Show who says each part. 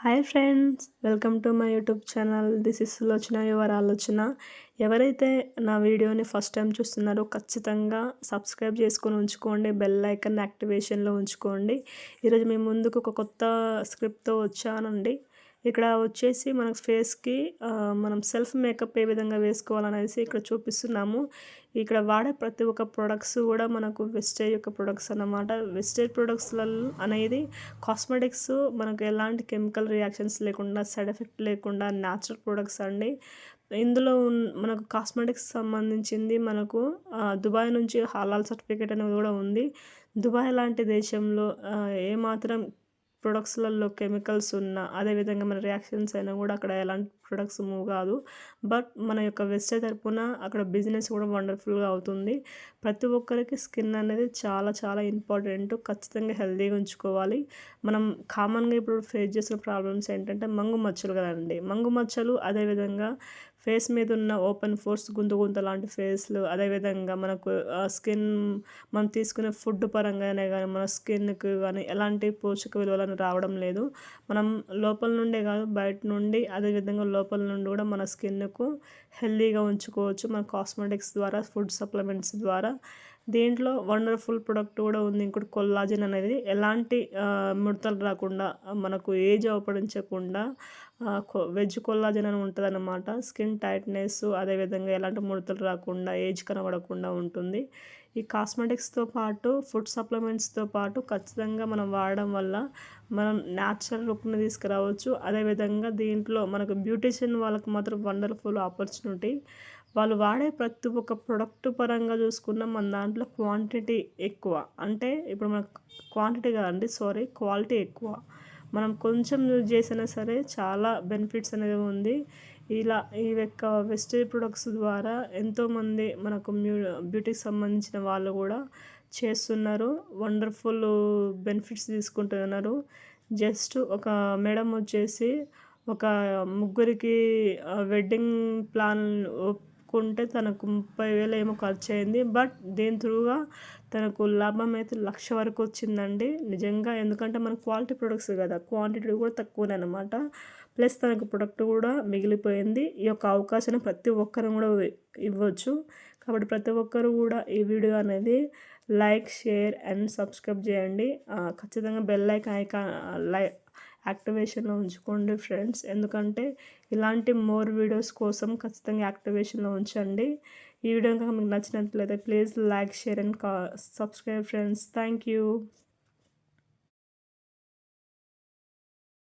Speaker 1: Hi friends, welcome to my YouTube channel. This is Sulochana, your ఆలోచన. ఎవరైతే నా వీడియోని ఫస్ట్ టైం చూస్తున్నారో ఖచ్చితంగా సబ్స్క్రైబ్ చేసుకొని ఉంచుకోండి, బెల్ ఐకాన్ యాక్టివేషన్లో ఉంచుకోండి. ఈరోజు మీ ముందుకు ఒక కొత్త స్క్రిప్ట్తో వచ్చానండి. ఇక్కడ వచ్చేసి మన ఫేస్కి మనం సెల్ఫ్ మేకప్ ఏ విధంగా వేసుకోవాలనేసి ఇక్కడ చూపిస్తున్నాము. ఇక్కడ వాడే ప్రతి ఒక్క ప్రొడక్ట్స్ కూడా మనకు వెస్టేజ్ యొక్క ప్రొడక్ట్స్ అన్నమాట. వెస్టేజ్ ప్రొడక్ట్స్లలో అనేది కాస్మెటిక్స్ మనకు ఎలాంటి కెమికల్ రియాక్షన్స్ లేకుండా, సైడ్ ఎఫెక్ట్ లేకుండా న్యాచురల్ ప్రొడక్ట్స్ అండి. ఇందులో మనకు కాస్మెటిక్స్ సంబంధించింది మనకు దుబాయ్ నుంచి హలాల్ సర్టిఫికేట్ అనేది కూడా ఉంది. దుబాయ్ లాంటి దేశంలో ఏమాత్రం ప్రొడక్ట్స్లలో కెమికల్స్ ఉన్న, అదేవిధంగా మన రియాక్షన్స్ అయినా కూడా అక్కడ ఎలాంటి ప్రొడక్ట్స్ మూవ్ కాదు. బట్ మన యొక్క వెస్టేజ్ తరపున అక్కడ బిజినెస్ కూడా వండర్ఫుల్గా అవుతుంది. ప్రతి ఒక్కరికి స్కిన్ అనేది చాలా చాలా ఇంపార్టెంట్. ఖచ్చితంగా హెల్తీగా ఉంచుకోవాలి. మనం కామన్గా ఇప్పుడు ఫేస్ చేసిన ప్రాబ్లమ్స్ ఏంటంటే మంగు మచ్చలు కదండి. మంగు మచ్చలు, అదేవిధంగా ఫేస్ మీద ఉన్న ఓపెన్ ఫోర్స్, గుంత లాంటి ఫేస్లు, అదేవిధంగా మనకు స్కిన్ మనం తీసుకునే ఫుడ్ పరంగానే కానీ మన స్కిన్కి కానీ ఎలాంటి పోషక విలువలను రావడం లేదు. మనం లోపల నుండే కాదు బయట నుండి, అదేవిధంగా లోపల నుండి కూడా మన స్కిన్కు హెల్తీగా ఉంచుకోవచ్చు మన కాస్మెటిక్స్ ద్వారా, ఫుడ్ సప్లిమెంట్స్ ద్వారా. దీంట్లో వండర్ఫుల్ ప్రొడక్ట్ కూడా ఉంది ఇంకోటి, కొల్లాజెన్ అనేది. ఎలాంటి ముడతలు రాకుండా, మనకు ఏజ్ అవపడించకుండా వెజ్ కొల్లాజెన్ అని ఉంటుంది అన్నమాట. స్కిన్ టైట్నెస్, అదేవిధంగా ఎలాంటి ముడతలు రాకుండా, ఏజ్ కనబడకుండా ఉంటుంది. ఈ కాస్మెటిక్స్తో పాటు ఫుడ్ సప్లిమెంట్స్తో పాటు ఖచ్చితంగా మనం వాడడం వల్ల మనం న్యాచురల్ లుక్ని తీసుకురావచ్చు. అదేవిధంగా దీంట్లో మనకు బ్యూటీషియన్ వాళ్ళకి మాత్రం వండర్ఫుల్ ఆపర్చునిటీ. వాళ్ళు వాడే ప్రతి ఒక్క ప్రొడక్ట్ పరంగా చూసుకున్న మన దాంట్లో క్వాంటిటీ ఎక్కువ. అంటే ఇప్పుడు మనకు క్వాంటిటీ కాదండి, క్వాలిటీ ఎక్కువ. మనం కొంచెం యూజ్ చేసినా సరే చాలా బెనిఫిట్స్ అనేది ఉంది. ఇలా ఈ యొక్క వెస్టేజ్ ప్రొడక్ట్స్ ద్వారా ఎంతోమంది మనకు బ్యూటీకి సంబంధించిన వాళ్ళు కూడా చేస్తున్నారు, వండర్ఫుల్ బెనిఫిట్స్ తీసుకుంటున్నారు. జస్ట్ ఒక మేడం వచ్చేసి ఒక ముగ్గురికి వెడ్డింగ్ ప్లాన్ ఒప్పుకుంటే తనకు 30,000 ఏమో ఖర్చు అయింది. బట్ దీని త్రూగా తనకు లాభం అయితే 1,00,000 వరకు వచ్చిందండి నిజంగా. ఎందుకంటే మన క్వాలిటీ ప్రొడక్ట్స్ కదా, క్వాంటిటీ కూడా తక్కువనే అనమాట. ప్లస్ తనకు ప్రొడక్ట్ కూడా మిగిలిపోయింది. ఈ యొక్క అవకాశాన్ని ప్రతి ఒక్కరు కూడా ఇవ్వచ్చు. కాబట్టి ప్రతి ఒక్కరు కూడా ఈ వీడియో అనేది లైక్, షేర్ అండ్ సబ్స్క్రైబ్ చేయండి. ఖచ్చితంగా బెల్ ఐకాన్ యాక్టివేషన్లో ఉంచుకోండి ఫ్రెండ్స్. ఎందుకంటే ఇలాంటి మోర్ వీడియోస్ కోసం ఖచ్చితంగా యాక్టివేషన్లో ఉంచండి. ఈ వీడియో కనుక మీకు నచ్చినట్లయితే please like, share and subscribe friends. Thank you.